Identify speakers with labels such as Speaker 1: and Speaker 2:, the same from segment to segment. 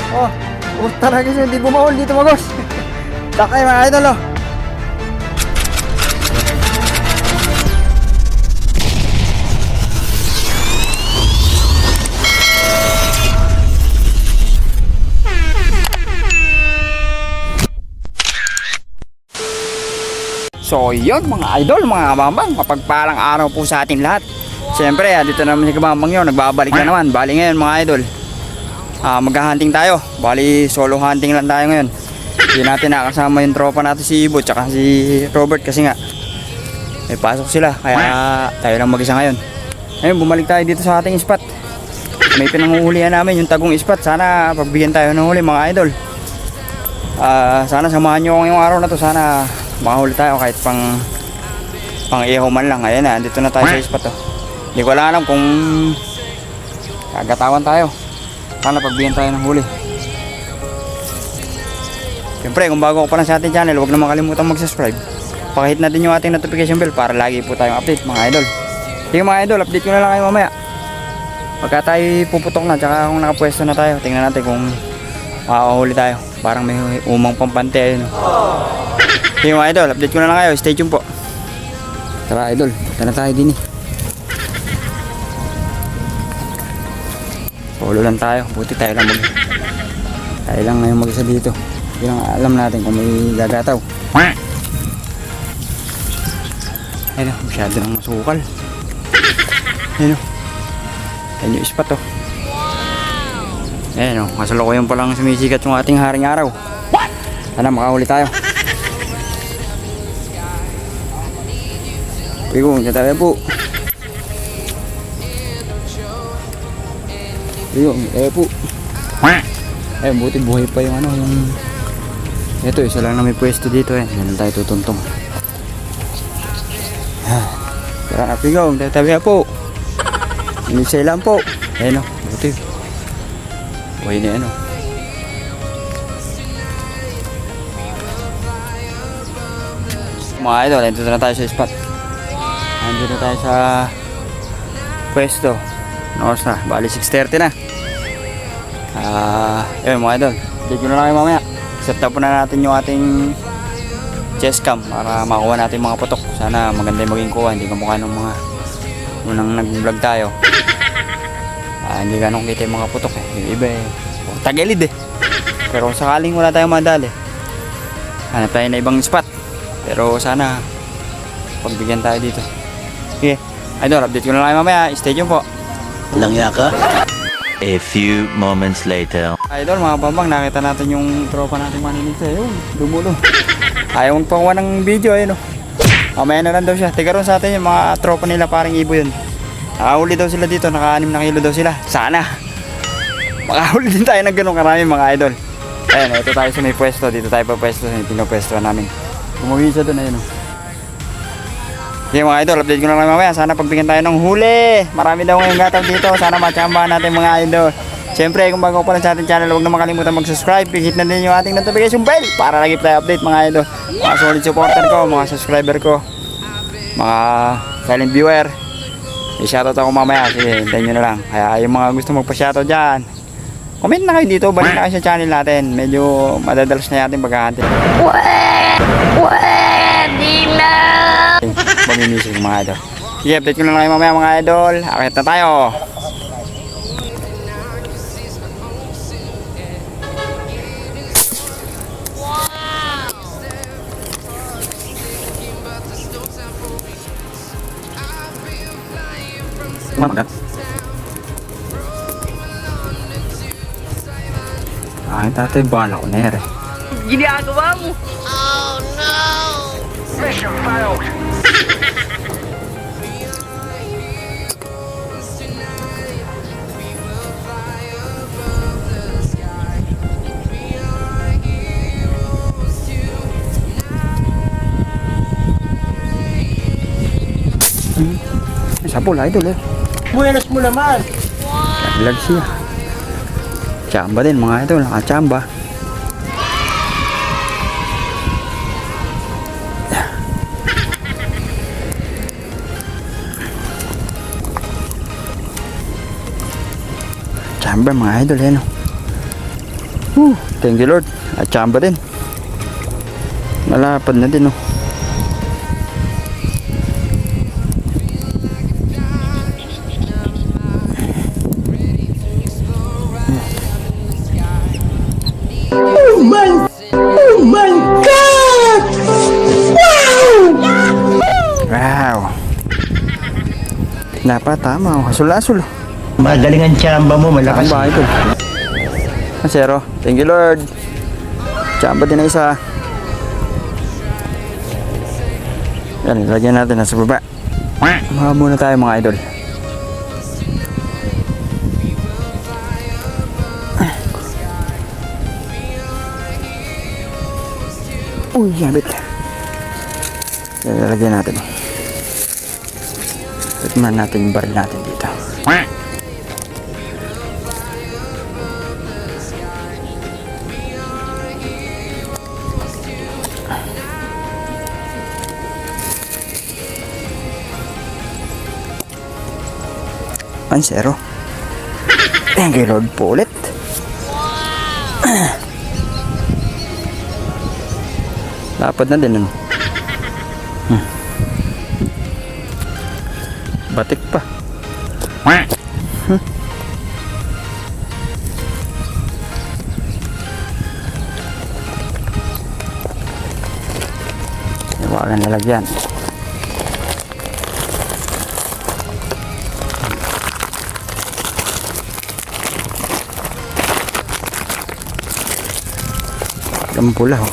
Speaker 1: Oh, talaga siya, hindi bumawal dito magos. Takay mga idol oh. So yun mga idol, mga kabambang, mapagpalang araw po sa ating lahat. Siyempre, dito naman si kabambang yun, nagbabalik na naman. Bali ngayon mga idol, maghahunting tayo. Bali solo hunting lang tayo ngayon. Hindi natin nakasama yung tropa natin si Ibo tsaka si Robert kasi nga may pasok sila, kaya tayo lang mag-isa ngayon. Ngayon bumalik tayo dito sa ating spot. May pinanguhulihan namin yung tagong spot. Sana pagbigyan tayo ng huli mga idol. Sana samahan nyo ngayong araw na to. Sana makahuli tayo kahit pang ihaw man lang. Ayan na, dito na tayo sa spot oh. Hindi ko alam kung kagatawan tayo. Sana pagbigyan tayo ng huli. Siyempre kung bago ka pa lang sa ating channel, huwag na makalimutan mag-subscribe. Pakihit natin yung ating notification bell para lagi po tayong update mga idol. Sige mga idol, update ko na lang kayo mamaya pagka tayo puputok na, tsaka kung nakapwesto na tayo. Tingnan natin kung makakahuli tayo. Parang may umang pampante ayun. Sige mga idol, update ko na lang kayo. Stay tuned po. Tara idol, punta na tayo din eh. Solo lang tayo, buti tayo lang ngayon mag-isa dito. Hindi lang alam natin kung may gagataw. Ayun, masyado nang masukal. Ayun, ayun yung spot oh. Ayun, masalukuyan pa lang sumisikat yung ating haring araw. Sana makahuli tayo. Pigong, tayo po. Pigong, tayo po. Eh, buti buhay pa yung ano, yung... Ito, isa lang na may pwesto dito eh. Yan tayo tutuntong. Tara na, Pigong, tayo po. Inisay lang po. Ayun o, buti. Buhay na yan o. Mga idol, dito na tayo sa spot. Nandito na tayo sa pwesto. Oras na, bali 6:30 na. Yun mga idol, hindi ko na lang kayo mamaya. Set up na natin yung ating chest cam para makuha natin mga putok. Sana maganda yung maging kuha, hindi kamukha ng mga unang nag-vlog tayo. Hindi ganong kita yung mga putok eh. Yung iba eh, tagilid eh. Pero kung sakaling wala tayong madali, hanap tayo na ibang spot. Pero sana pagbigyan tayo dito. Okay, idol, update ko na lang kayo mamaya. Stay tuned po.
Speaker 2: Langya ka? A few moments later.
Speaker 1: Idol, mga bambang, nakita natin yung tropa natin maninig sa yun. Dumulo. Ayaw magpakuha ng video ayun oh. Mamaya na lang daw siya. Tiga ron sa atin yung mga tropa nila, parang Ibo yun. Nakahuli daw sila dito, naka-6 na kilo daw sila. Sana makahuli din tayo ng ganun karami mga idol. Ayan, ito tayo sa may pwesto. Dito tayo pa pwesto sa pinopwesto namin. Umuwi siya doon ayun oh. Okay mga idol, update ko na lang mamaya. Sana pagbigyan tayo ng huli. Marami daw ngayong gataw dito. Sana matsambahan natin mga idol. Siyempre kung bago pa lang sa ating channel, huwag na makalimutan mag-subscribe. Hit na din yung ating notification bell para lagi tayo update mga idol. Mga solid supporter ko, mga subscriber ko, mga silent viewer, i-shoutout ako mamaya. Sige, hintayin nyo na lang. Kaya yung mga gusto magpa-shoutout dyan, comment na kayo dito. Balik na kayo sa channel natin. Medyo madadalas na natin paghahantin. Pwede na! Mamimisig mga idol. Sige, update ko na lang kayo mamaya mga idol. Akit na tayo. Magat. Ay, tatay, bala ko na yan eh.
Speaker 3: Ginagawa mo. Oh no! Mission failed.
Speaker 1: Sapol, idol eh.
Speaker 2: Buenas mo naman.
Speaker 1: Lag siya. Tsamba din mga idol, nakatsamba. Tsamba mga idol eh no. Thank you Lord. At chamba din. Malapad na din, oh. Wow! Napatama, oh. Asul-asul.
Speaker 4: Magaling ang tsamba mo, malakas.
Speaker 1: Ang bahay ko. Zero. Thank you Lord. Tsamba din na isa. Yan, lagyan natin nasa baba. Mga muna tayo mga idol. Uy, yabit. Lagyan natin. Tikman natin yung baril natin dito. Zero. Thank you Lord po ulit. Lapad na din, ano? Batik pa. Iwagan nalagyan. Ang pula, oh.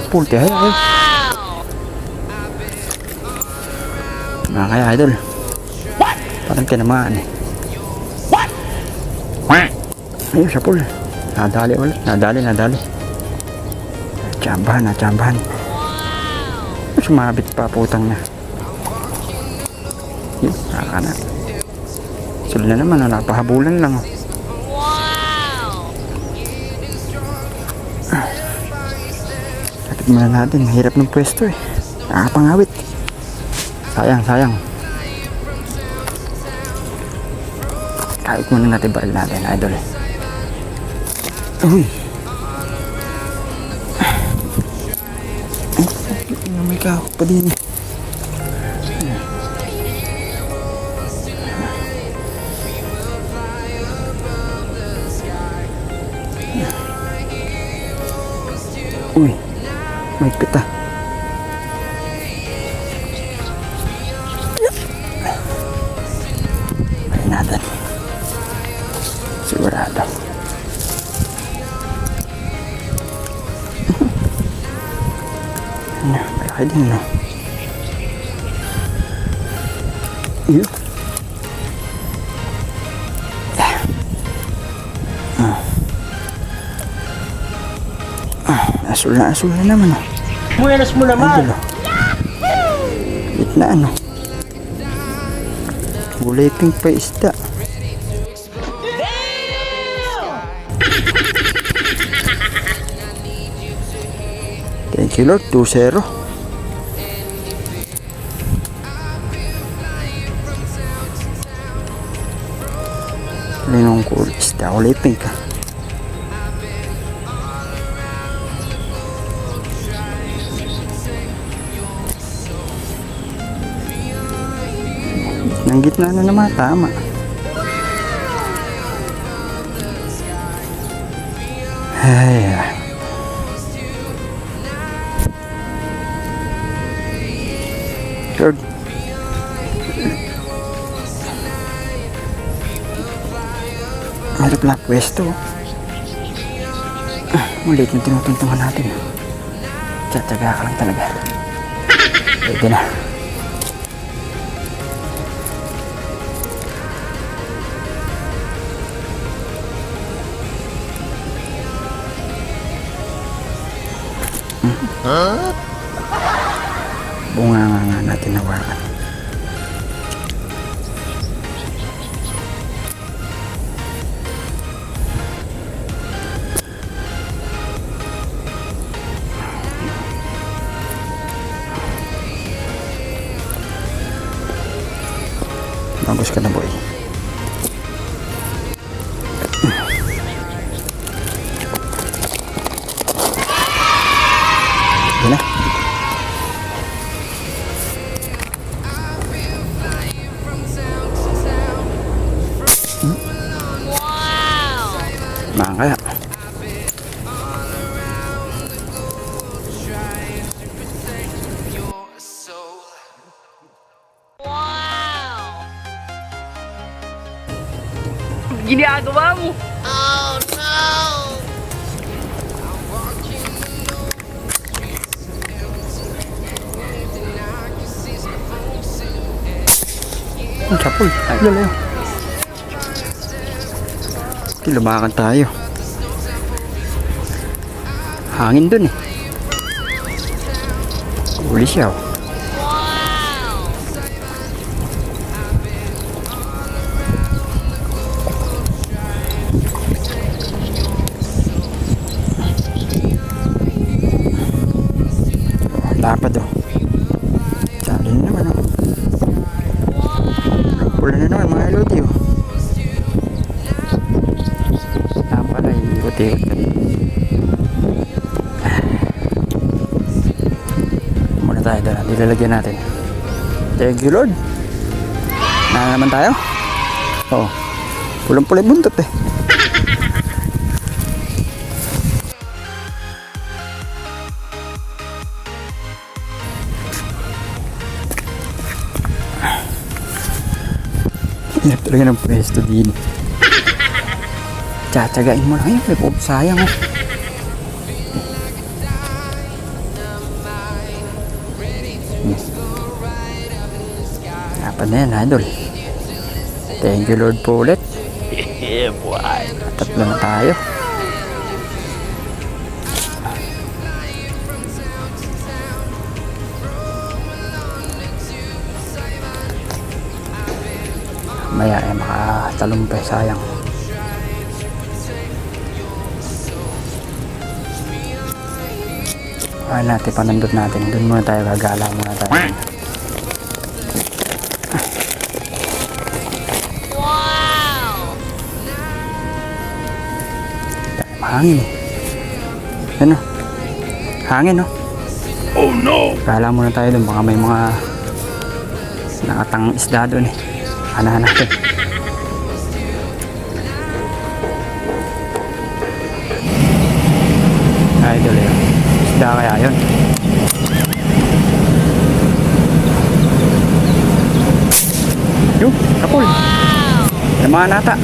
Speaker 1: Pulte, ay. Mga kaya idol. Parang tinamaan, eh. Ayun, sa pool. Nadali ulit. Nadali. Natsambahan. Sumabit pa, putang na. Yun, saka na. Sula na naman, napahabulan lang, oh. Sakit muna natin, mahirap ng pwesto, eh. Nakapangawit. Sayang. Kahit muna natin baril natin, idol. Uy. Ay, may kahok pa din. Uy, may pita. Ay natin. Sigurado. Ano, malaki din, no? Iyo. Asul na naman, oh.
Speaker 4: Buenas mo naman.
Speaker 1: Idol, oh. Gitna, ano? Gulay pink pa isda. Thank you Lord, 2-0. Linong cool isda, gulay pink, ah. Ang gitna na naman, tama. Ay, Lord. Harap lang pwesto. Mulit yung tinutuntungan natin. Tsatsaga ka lang talaga. Pwede na. Bunga nga natin hawakan. Agos ka na, boy. Yan na. Mahal kaya.
Speaker 3: Ginagawa mo?
Speaker 1: Ang sapul. Lalayo. Lumakan tayo. Hangin dun eh. Huli siya oh. Lapad oh. Sali na naman oh. Pula na naman mga eloti oh. Tama na ikot-ikot ka din. Muna tayo doon. Dilalagyan natin. Thank you Lord. Na naman tayo. Oo. Pulang-pulay buntot eh. Hirap talaga ng pwesto din. Tsatsagain mo lang yun. Sayang oh. Dapat na yan idol. Thank you Lord po ulit.
Speaker 2: Yeah, boy.
Speaker 1: Tatlo na tayo. Maya ay makatalumpay, sayang. Ay natin, panandot natin. Doon muna tayo, gagala muna tayo. Mahangin eh. Ano? Hangin no? Oh no! Gala muna tayo doon, baka may mga nakatang isda doon eh. Hanahan natin. Idol yun. Isda kaya yun. Yung, sapul. Lamahan nata.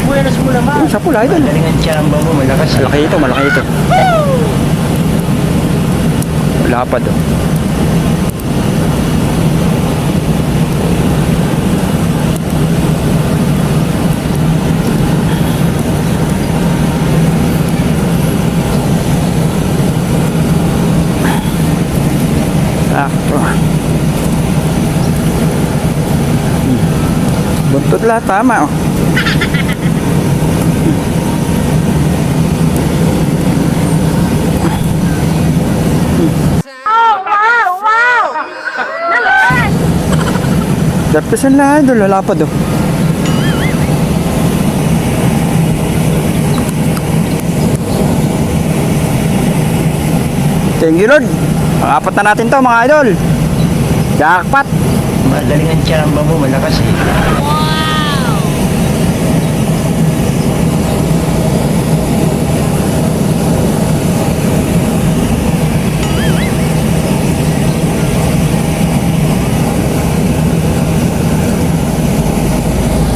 Speaker 4: Buenas mo naman.
Speaker 1: Yung sapul, idol.
Speaker 4: Magaling ang tsamba mo, malakas.
Speaker 1: Malaki ito, malaki ito. Lapad oh. Sakto. Buntot lahat, tama oh. Dapasan lang doon, lalapad oh. Thank you Lord. Pang-apat na natin to mga idol. Jackpot.
Speaker 4: Magaling ang tsamba mo, malakas eh.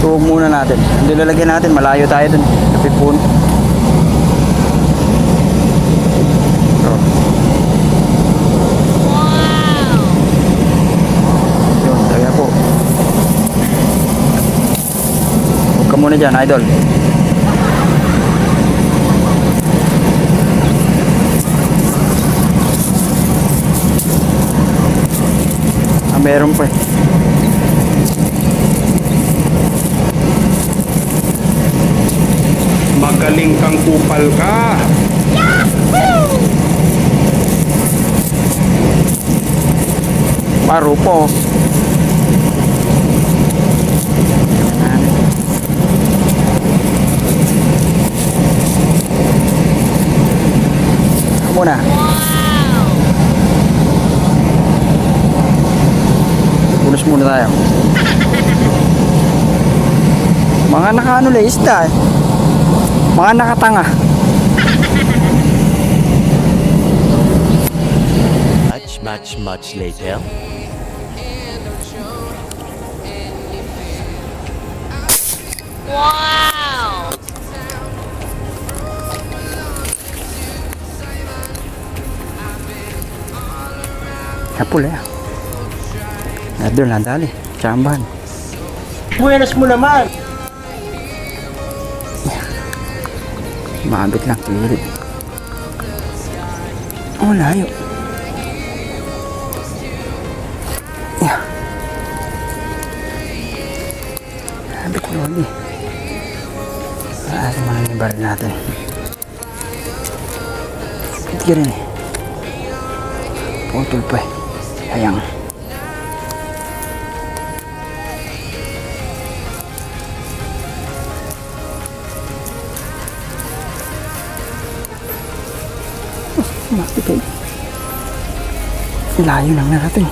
Speaker 1: Tuwag muna natin. Hindi lalagyan natin, malayo tayo dun. Napipun. Yun, kaya po. Huwag ka muna dyan, idol. Ah, meron pa eh.
Speaker 5: Magaling kang kupal ka.
Speaker 1: Paro po. muna. Pulos muna tayo. Mga nakaano lang isda eh. Mga nakatanga.
Speaker 2: Much later.
Speaker 3: Wow!
Speaker 1: Kapul ya. Doon lang dali. Chamban.
Speaker 4: Buenas mo naman.
Speaker 1: Mabit lang. Pilit. Oh, layo. Yeah. Mabit ko lagi. Sa mga yung baril natin. Hindi ka rin eh. Putol pa eh. Sayang. Mabit eh. Layo lang na natin.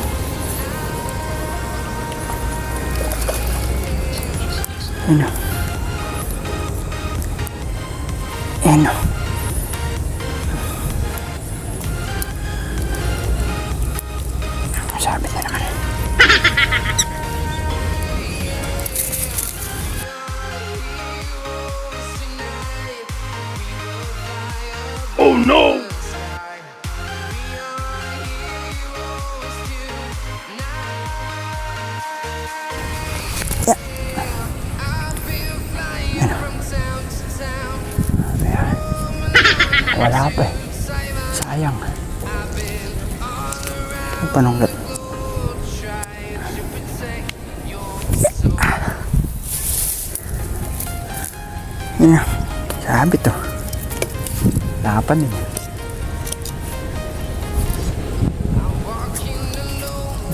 Speaker 1: Ano? Ano? Sabit na naman.
Speaker 5: Oh no!
Speaker 1: Wala pa eh. Sayang. Ang panunggat. Yan na. Sabit to. Lapad din.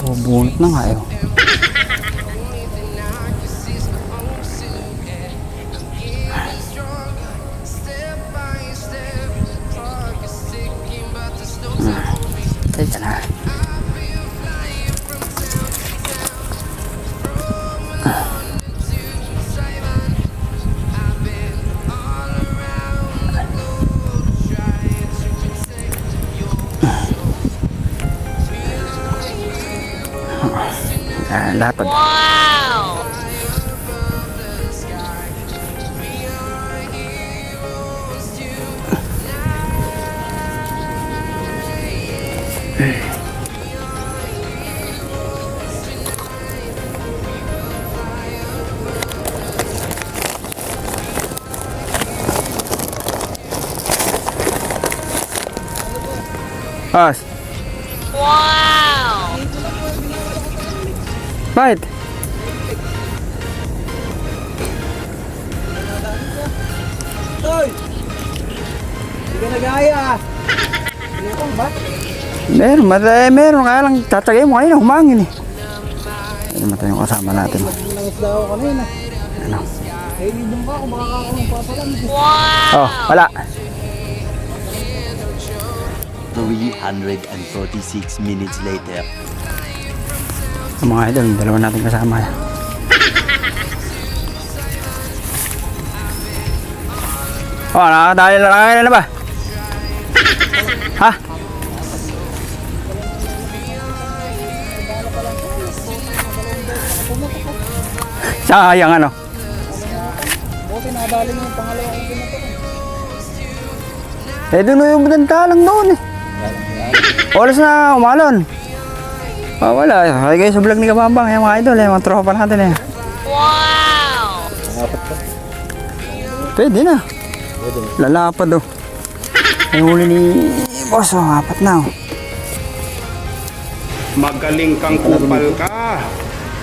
Speaker 1: Bubunot na nga eh. Teka na. Lapad.
Speaker 3: Wow!
Speaker 1: As.
Speaker 3: Wow!
Speaker 1: Bakit? Meron kaya lang tatagay mo kanina, humangin eh. Ayun naman yung kasama natin. Ano?
Speaker 3: Wow!
Speaker 1: Oh, wala.
Speaker 2: 346 minutes later.
Speaker 1: Ang mga idol, dalawa natin kasama. Oh, nakakadali na ba? Ha? Sayang ano? Eh, doon yung bantalang doon eh. Oras na umalon. Oh, wala. Ay guys, sa vlog ni Kabambang, yung mga idol, yung mga tropa natin eh.
Speaker 3: Wow!
Speaker 1: Pwede na. Lalapad oh. Ay huli ni boss oh, 4 na oh.
Speaker 5: Magaling kang kupal ka.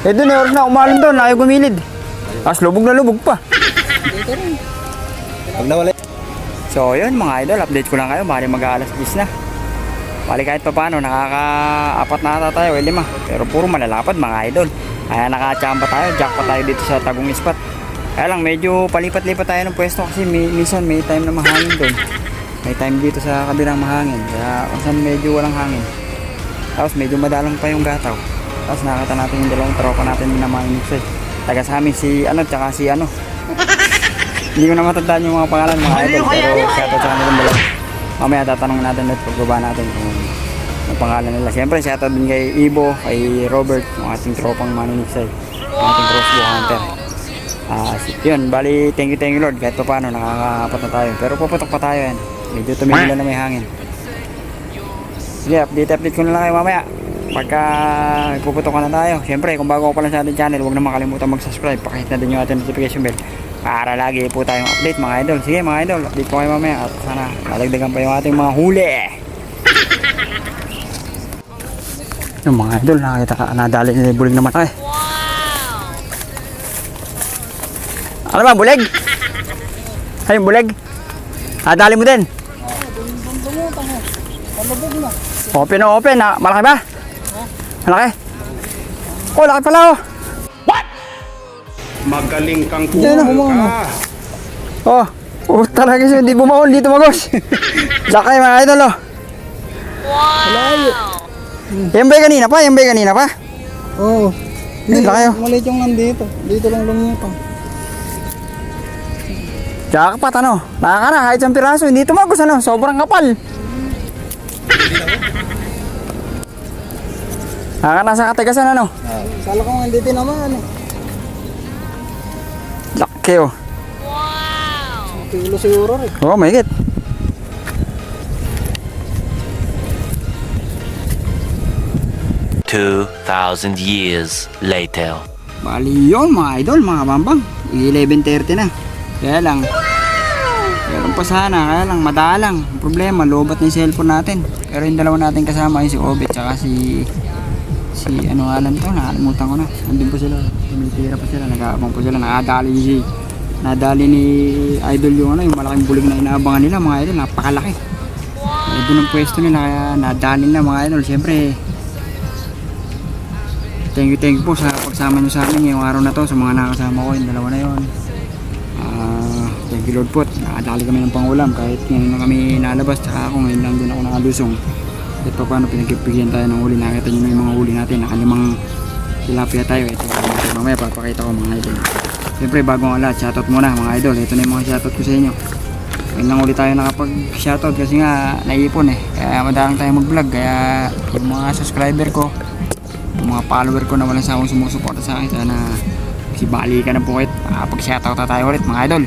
Speaker 1: Eh doon, oras na umalon doon, ayaw gumilid. As lubog na lubog pa. So yun mga idol, update ko lang kayo, bali mag-aalas 10 na. Bali kahit pa paano, nakaka-4 na ata tayo, 5. Pero puro malalapad mga idol. Kaya nakachamba tayo, jackpot tayo dito sa Tagum Spot. Kaya lang medyo palipat-lipat tayo ng pwesto kasi minsan may time na mahangin doon. May time dito sa kabilang mahangin. Kaya kung saan medyo walang hangin. Tapos medyo madalang pa yung gataw. Tapos nakita natin yung dalawang tropa natin na maninigsoy. Taga sa amin si ano tsaka si ano. Hindi ko na matandaan yung mga pangalan mga idol. Pero shoutout sa kanilang dalawa. Mamaya tatanong natin ulit pagbaba natin kung ang pangalan nila. Siyempre shoutout din kay Ibo, kay Robert, yung ating tropang maninigsoy. Yung ating crossbow hunter. Yun, bali thank you Lord. Kahit pa paano nakakapat na tayo. Pero puputok pa tayo yan. Medyo tumigil na may hangin. Sige, update ko na lang kayo mamaya. Pagka puputok na tayo. Siyempre, kung bago ko pa lang sa ating channel, huwag na makalimutan mag-subscribe. Pakihit na din yung ating notification bell para lagi po tayong update mga idol. Sige mga idol, update ko kayo mamaya. At sana nadagdagan pa yung ating mga huli. Yung mga idol, nakakita ka, nadali nila yung bulig na matay. Ano ba, bulig? Ay, yung bulig? Nadali mo din? Open na open. Malaki ba? Malaki? Oh, laki pala oh.
Speaker 5: Magaling kang kupal ka.
Speaker 1: Oh, talaga siya. Hindi bumaon. Dito magos. Laki mga idol oh.
Speaker 3: Wow!
Speaker 1: Yan ba kanina pa? Yan ba kanina pa?
Speaker 4: Oo.
Speaker 1: Hindi, laki oh.
Speaker 4: Maliit yung nandito. Dito lang lumutang.
Speaker 1: Jakapat ano? Nakakana kahit isang piraso. Hindi tumagos ano. Sobrang kapal. Nakakana sa katigasan ano?
Speaker 4: Kala ko nandito naman.
Speaker 1: Laki oh.
Speaker 3: Wow!
Speaker 4: Kilo siguro rin.
Speaker 1: Oh, may higit.
Speaker 2: $2,000 years later.
Speaker 1: Bali yun mga idol, mga bambang. 11:30 na. Kaya lang, meron pa sana, kaya lang madalang. Ang problema, lobat na yung cellphone natin. Pero yung dalawa natin kasama, yung si Obet, tsaka si ano alam to, nakalimutan ko na. Andun po sila, tumitira pa sila, nag-aabang po sila, nadali ni idol yung ano, yung malaking bulig na inaabangan nila mga idol, napakalaki. Doon ang pwesto nila, kaya nadali na mga idol. Siyempre, thank you po sa pagsama nyo sa amin ngayong araw na to, sa mga nakasama ko, yung dalawa na yun. Thank you Lord po, nakadali kami ng pangulam kahit ngayon na kami nalabas, tsaka ako ngayon lang din ako nakalusong. Kahit pa paano pinagpigyan tayo ng huli, nakita nyo na yung mga huli natin, nakalimang tilapia tayo. Ito mamaya papakita ko mga idol. Siyempre bagong alat, shoutout muna mga idol. Ito na yung mga shoutout ko sa inyo. Ngayon lang ulit tayo nakapag shoutout kasi nga naipon eh, kaya madalang tayo mag vlog. Kaya yung mga subscriber ko, yung mga follower ko na walang sawang sumusuporta sa akin, sana bali ka na po kahit pag shoutout na tayo ulit mga idol.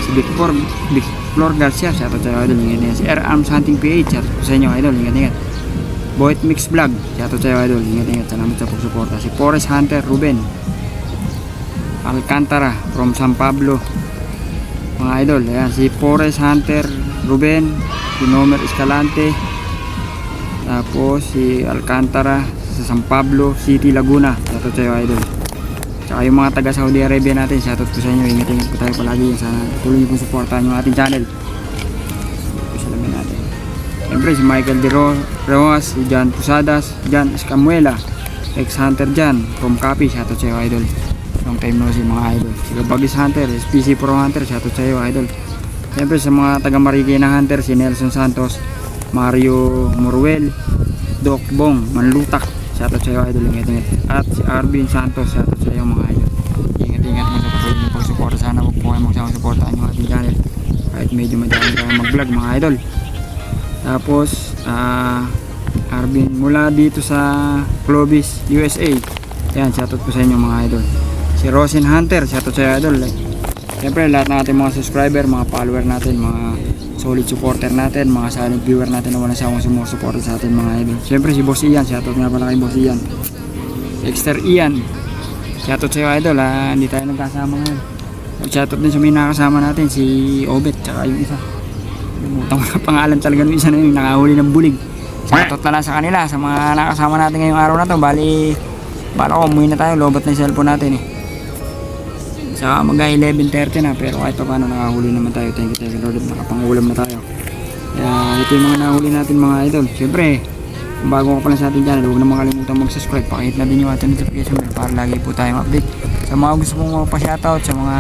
Speaker 1: Si Big Flor Garcia, shoutout sa idol. Ingat-ingat. Si R Arms Hunting PH, shoutout sa inyo idol. Ingat-ingat. Boyd Mix Vlog, shoutout sa idol. Ingat-ingat. Salamat sa pagsuporta. Si Forest Hunter Ruben Alcantara from San Pablo, mga idol. Ayan, si Forest Hunter Ruben, si Nomer Escalante, tapos si Alcantara sa San Pablo City, Laguna. Shoutout sa idol. Tsaka yung mga taga Saudi Arabia natin, shoutout po sa inyo. Ingat-ingat po tayo palagi. Sana tuloy niyo po supportahan yung ating channel. Salamin natin. Siyempre si Michael De Rojas, si Jan Pusadas, Jan Escamuela, ex-hunter Jan from Capi. Shoutout sa iyo idol. Long time no si mga idol. Si Bagis Hunter, SPC Pro Hunter. Shoutout sa iyo idol. Siyempre sa mga taga Marikina Hunter, si Nelson Santos, Mario Moruel, Doc Bong Manlutak. Shoutout sa iyo idol, ingat-ingat. At si Arvin Santos, shoutout sa iyo mga idol. Ingat-ingat mo sa patuloy niyo pag-suporta. Sana huwag po kayo magsama-suportahan yung ating channel kahit medyo madalang tayo mag-vlog mga idol. Tapos Arvin mula dito sa Clovis, USA. Yan, shoutout po sa inyo mga idol. Si Rosin Hunter, shoutout sa iyo idol. Siyempre lahat ng ating mga subscriber, mga follower natin, mga solid supporter natin, mga silent viewer natin na walang sawang sumusuporta sa atin mga idol. Siyempre si Boss Ian, shoutout nga pala kay Boss Ian. Dexter Ian, shoutout sa iyo idol, hindi tayo nagkasama ngayon. Shoutout din sa may nakasama natin, si Obet, tsaka yung isa. Lumutang ko na pangalan talaga ng isa na yun, nakahuli ng bulig. Shoutout na lang sa kanila, sa mga nakasama natin ngayong araw na to. Bali ko umuwi na tayo, lobat na yung cellphone natin eh. Saka mag 11:30 na, pero kahit pa paano nakahuli naman tayo. Thank you Lord, nakapangulam na tayo. Kaya ito yung mga nahuli natin mga idol. Siyempre, kung bago ka pa lang sa ating channel, huwag na makalimutan mag-subscribe. Pakihit na din yung ating notification bell para lagi po tayong update. Sa mga gusto pong pa-shoutout, sa mga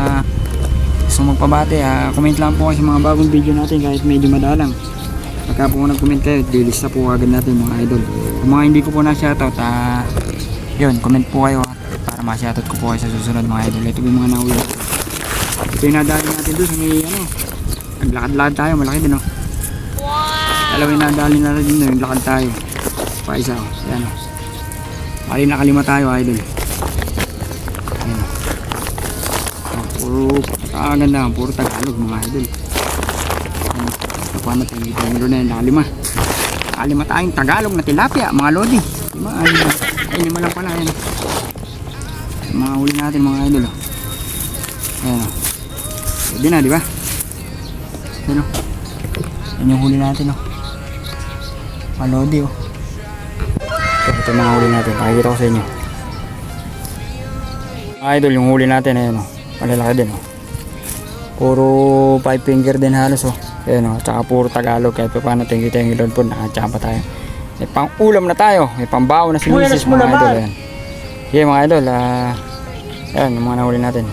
Speaker 1: gusto magpabati, comment lang po kayo sa mga bagong video natin kahit medyo madalang. Pagka po nag-comment kayo, lilista po agad natin mga idol. Kung mga hindi ko po na-shoutout, yun, comment po kayo para ma-shoutout ko po kayo sa susunod mga idol. Ito po yung mga nahuli. Ito yung nadali natin doon sa may naglakad-lakad tayo, malaki din oh. Dalawa yung nadali natin doon, yung lakad tayo. Pa isa oh, yan oh. Bali nakalima tayo idol. Ayan oh. Puro ganda, puro Tagalog mga idol. Paano tayo dito yung na nakalima. Nakalima tayong Tagalog na tilapia mga lodi. Lima lang pala yan. Mga huli natin mga idol oh. Ayan oh. Pwede na, di ba? Ayan o. Yan yung huli natin o. Malodi o. Ito yung mga huli natin. Pakikita ko sa inyo. Mga idol, yung huli natin. Ayan o. Malalaki din o. Puro 5 finger din halos o. Ayan o. Tsaka puro Tagalog. Kahit pa paano thank you Lord po. Nakachamba tayo. May pang ulam na tayo. May pambaon na si Mrs. mga idol. Ayan. Okay mga idol. Ayan yung mga nahuli natin.